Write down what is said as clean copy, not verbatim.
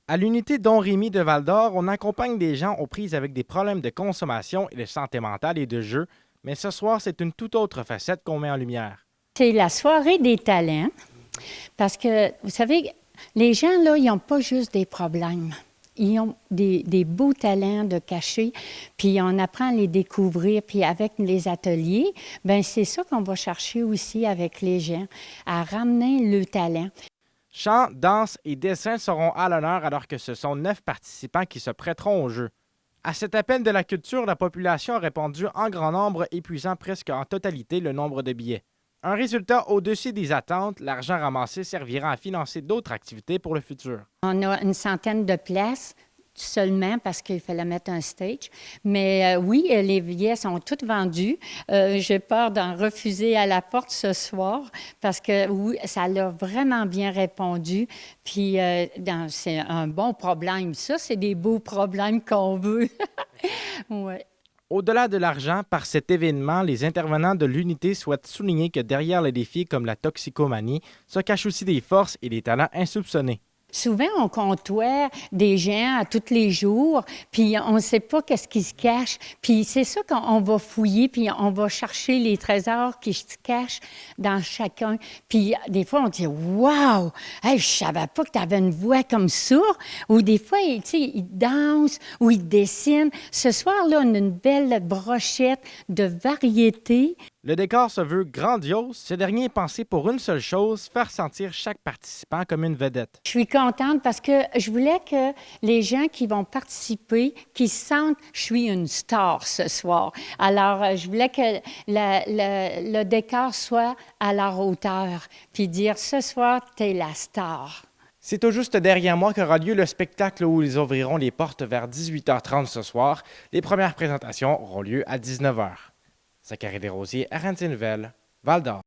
À l'unité Don Rémy de Val-d'Or, on accompagne des gens aux prises avec des problèmes de consommation et de santé mentale et de jeu, mais ce soir, c'est une toute autre facette qu'on met en lumière. C'est la soirée des talents, parce que, vous savez, les gens, là, ils n'ont pas juste des problèmes. Ils ont des beaux talents de cacher, puis on apprend à les découvrir. Puis avec les ateliers, ben c'est ça qu'on va chercher aussi avec les gens, à ramener le talent. Chant, danse et dessin seront à l'honneur alors que ce sont 9 participants qui se prêteront au jeu. À cet appel de la culture, la population a répondu en grand nombre, épuisant presque en totalité le nombre de billets. Un résultat au-dessus des attentes, l'argent ramassé servira à financer d'autres activités pour le futur. On a une centaine de places seulement parce qu'il fallait mettre un stage. Mais oui, les billets sont tous vendus. J'ai peur d'en refuser à la porte ce soir parce que oui, ça l'a vraiment bien répondu. Puis c'est un bon problème. Ça, c'est des beaux problèmes qu'on veut. Ouais. Au-delà de l'argent, par cet événement, les intervenants de l'unité souhaitent souligner que derrière les défis comme la toxicomanie se cachent aussi des forces et des talents insoupçonnés. Souvent, on côtoie des gens à tous les jours, puis on ne sait pas qu'est-ce qui se cache. Puis c'est ça qu'on va fouiller, puis on va chercher les trésors qui se cachent dans chacun. Puis des fois, on dit « Wow! Hey, je savais pas que tu avais une voix comme ça! » Ou des fois, tu sais, ils dansent ou ils dessinent. Ce soir-là, on a une belle brochette de variétés. Le décor se veut grandiose. Ce dernier est pensé pour une seule chose, faire sentir chaque participant comme une vedette. Je suis contente parce que je voulais que les gens qui vont participer, qu'ils sentent que je suis une star ce soir. Alors, je voulais que le décor soit à leur hauteur, puis dire ce soir, t'es la star. C'est tout juste derrière moi qu'aura lieu le spectacle où ils ouvriront les portes vers 18h30 ce soir. Les premières présentations auront lieu à 19h. Zachary Desrosiers, RNC Nouvelles, Val-d'Or.